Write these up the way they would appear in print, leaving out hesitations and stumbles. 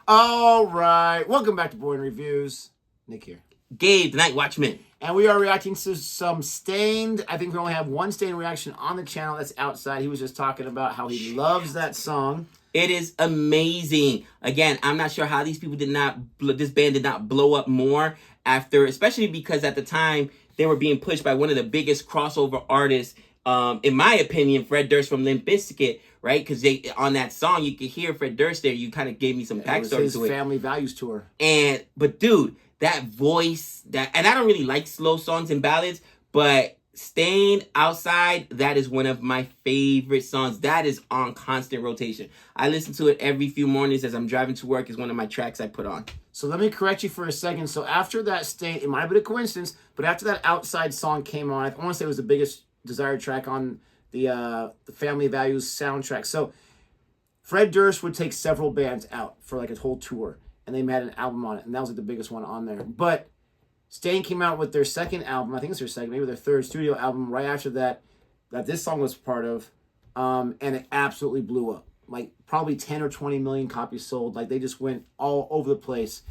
All right, welcome back to Boring Reviews. Nick here. Gabe, the Night Watchman. And we are reacting to some Stained. I think we only have one Stained reaction on the channel. That's Outside. He was just talking about how he loves that song. It is amazing. Again, I'm not sure how these people this band did not blow up more after, especially because at the time they were being pushed by one of the biggest crossover artists, in my opinion, Fred Durst from Limp Bizkit, right? Because they on that song you could hear Fred Durst there. You kind of gave me some backstory to it. Family Values tour. But dude, that voice, and I don't really like slow songs and ballads, but Stained, Outside, that is one of my favorite songs. That is on constant rotation. I listen to it every few mornings as I'm driving to work. It's one of my tracks I put on. So let me correct you for a second. So after that Stained, it might have been a coincidence, but after that Outside song came on, I want to say it was the biggest desired track on the Family Values soundtrack. So Fred Durst would take several bands out for like a whole tour, and they had an album on it, and that was like the biggest one on there. But Stained came out with their second album, I think it's their second, maybe their third studio album right after that this song was part of, and it absolutely blew up. Like probably 10 or 20 million copies sold. Like they just went all over the place.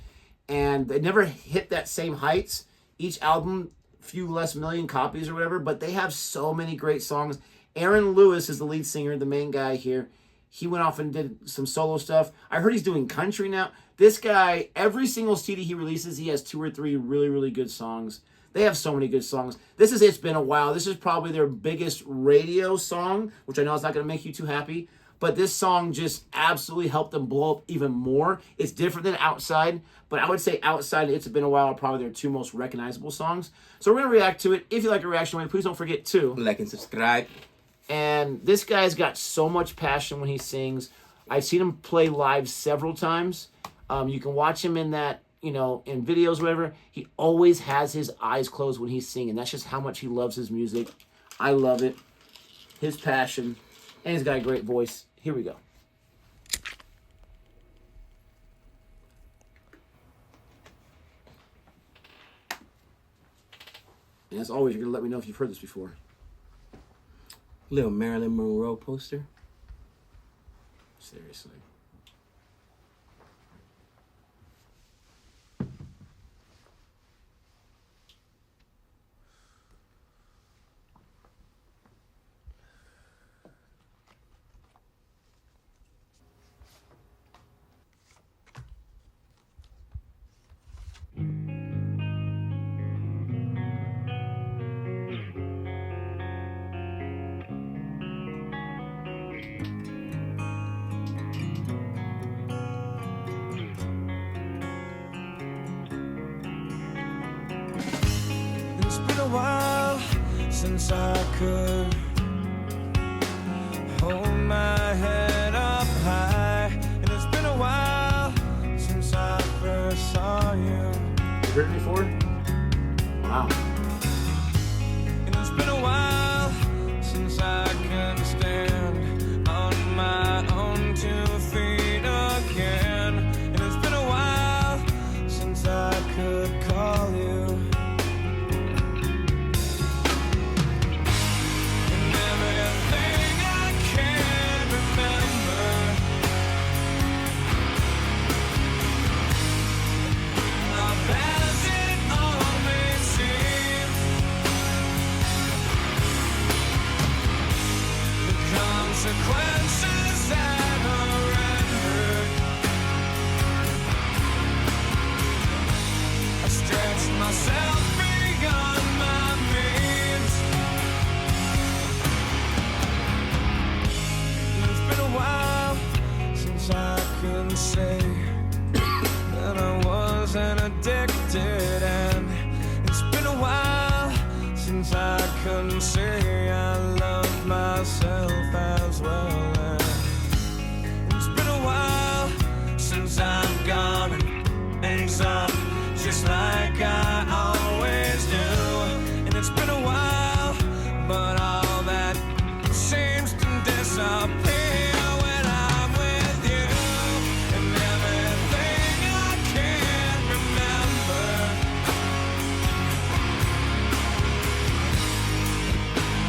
And they never hit that same heights. Each album, few less million copies or whatever, but they have so many great songs. Aaron Lewis is the lead singer, the main guy here. He went off and did some solo stuff. I heard he's doing country now. This guy, every single CD he releases, he has 2 or 3 really, really good songs. They have so many good songs. This is It's Been a While. This is probably their biggest radio song, which I know is not going to make you too happy. But this song just absolutely helped them blow up even more. It's different than Outside, but I would say Outside and It's Been a While are probably their 2 most recognizable songs. So we're going to react to it. If you like a reaction, please don't forget to like and subscribe. And this guy's got so much passion when he sings. I've seen him play live several times. You can watch him in that, in videos, whatever. He always has his eyes closed when he's singing. That's just how much he loves his music. I love it. His passion. And he's got a great voice. Here we go. And as always, you're going to let me know if you've heard this before. Little Marilyn Monroe poster. Seriously. It's been a while since I could hold my head up high, and it's been a while since I first saw you. You heard it before? Wow. And it's been a while since I can stand on my own 2 feet again, and it's been a while since I could call you. Consequences that are rendered. I stretch myself beyond my means. It's been a while since I could say that I wasn't addicted, and it's been a while since I couldn't say I love myself as well. And it's been a while since I've gone and ends up just like I always do. And it's been a while, but all that seems to disappear when I'm with you. And everything I can't remember,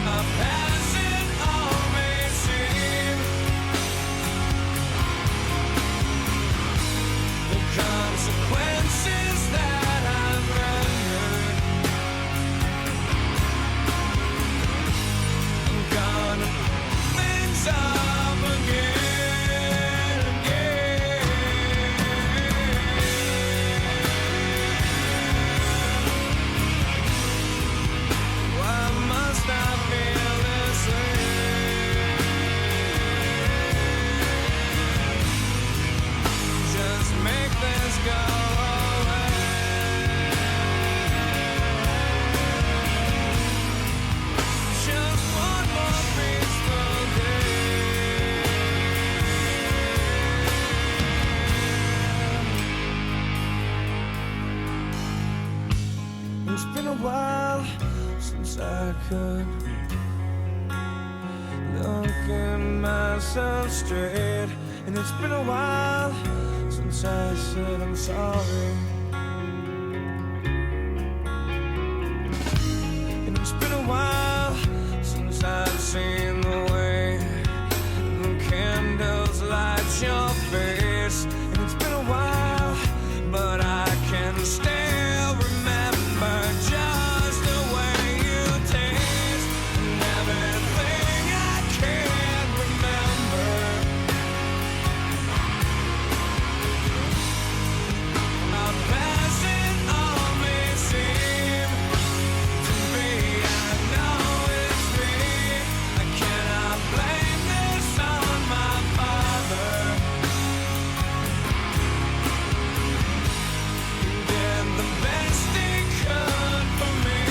a passing all may seem. It's been a while since I could look at myself straight. And it's been a while since I said I'm sorry. And it's been a while since I've seen the way the candles light your face. And it's been a while, but I can still remember just the way you taste and everything I can't remember. How passing all may seem to me, I know it's me. I cannot blame this on my father. Did the best he could for me.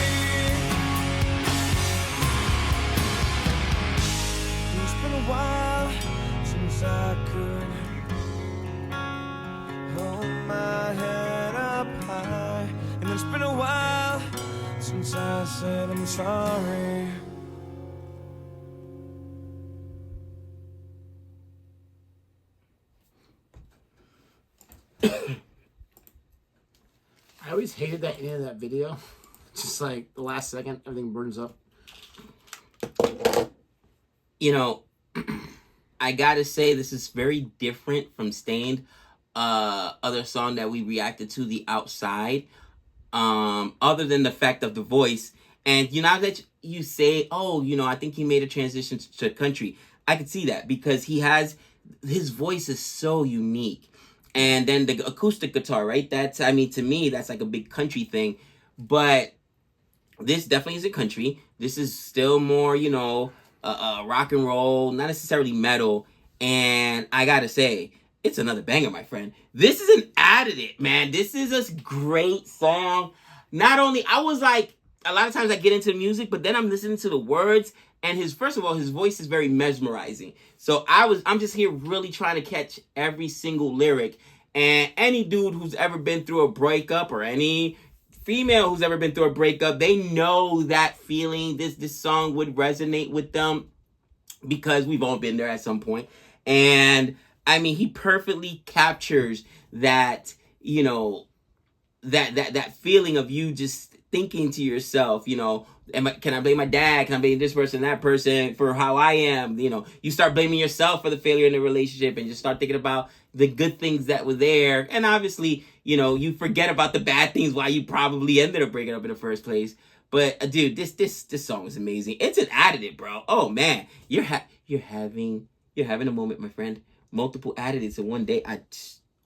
It's been a while since I could hold my head up high. And it's been a while since I said I'm sorry. I always hated that ending of that video. Just like the last second, everything burns up. You know, I gotta say this is very different from Stained, other song that we reacted to, The Outside. Other than the fact of the voice, and now that you say, oh, I think he made a transition to country, I could see that because his voice is so unique. And then the acoustic guitar, right? To me, that's like a big country thing. But this definitely isn't country. This is still more, rock and roll, not necessarily metal. And I gotta say, it's another banger, my friend. This is an additive, man. This is a great song. Not only, I was like, a lot of times I get into music, but then I'm listening to the words. And first of all, his voice is very mesmerizing. So I'm just here really trying to catch every single lyric. And any dude who's ever been through a breakup, or any female who's ever been through a breakup, they know that feeling. This song would resonate with them because we've all been there at some point. And I mean, he perfectly captures that, that feeling of you just thinking to yourself, can I blame my dad? Can I blame this person, that person for how I am? You start blaming yourself for the failure in the relationship and just start thinking about the good things that were there. And obviously, you forget about the bad things why you probably ended up breaking up in the first place. But dude, this song is amazing. It's an additive, bro. Oh man, you're having a moment, my friend. Multiple additives in one day.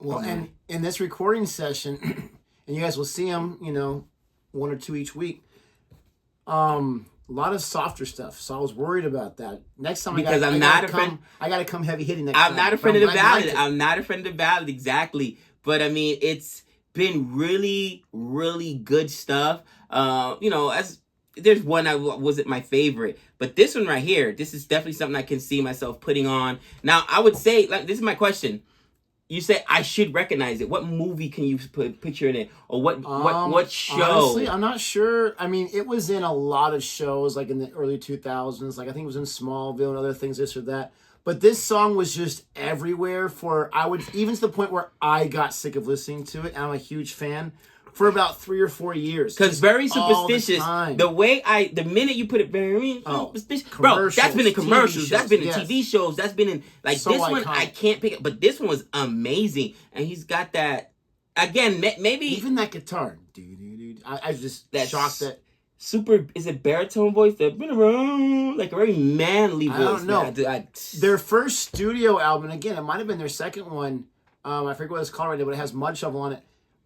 And in this recording session, and you guys will see them, 1 or 2 each week. A lot of softer stuff, so I was worried about that. Next time, because I gotta come heavy hitting. Next time. I'm not a friend of the ballad. I'm not a friend of the ballad, exactly. But I mean, it's been really, really good stuff. As there's one I wasn't my favorite, but this one right here, this is definitely something I can see myself putting on. Now, I would say, this is my question. You say I should recognize it. What movie can you picture it in, or what show? Honestly, I'm not sure. I mean, it was in a lot of shows, like in the early 2000s. Like I think it was in Smallville and other things, this or that. But this song was just everywhere. Even to the point where I got sick of listening to it. I'm a huge fan. For about 3 or 4 years. Because very superstitious. The minute you put it very superstitious. Bro, that's been in commercials. That's been in TV shows. That's been in, so this iconic. One, I can't pick it. But this one was amazing. And he's got that, again, maybe. Even that guitar. I was just shocked that. Super, is it baritone voice? That been around, like a very manly voice. I don't know. Their first studio album, again, it might have been their second one. I forget what it's called right now, but it has Mud Shovel on it.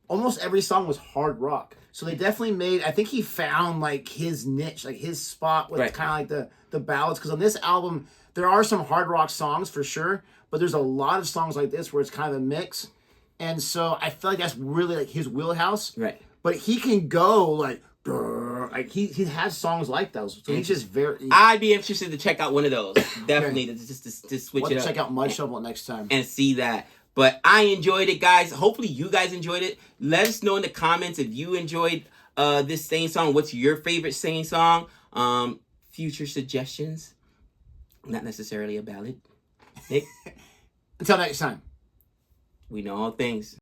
Almost every song was hard rock. So they definitely I think he found like his niche, like his spot with kind of like the ballads. Because on this album, there are some hard rock songs for sure, but there's a lot of songs like this where it's kind of a mix. And so I feel like that's really like his wheelhouse. Right. But he can go like he has songs like those. So he's just I'd be interested to check out one of those. Definitely to switch it up. Check out Mud Shovel next time. And see that. But I enjoyed it, guys. Hopefully you guys enjoyed it. Let us know in the comments if you enjoyed this Stain song. What's your favorite Stain song? Future suggestions. Not necessarily a ballad. Nick? Until next time. We know all things.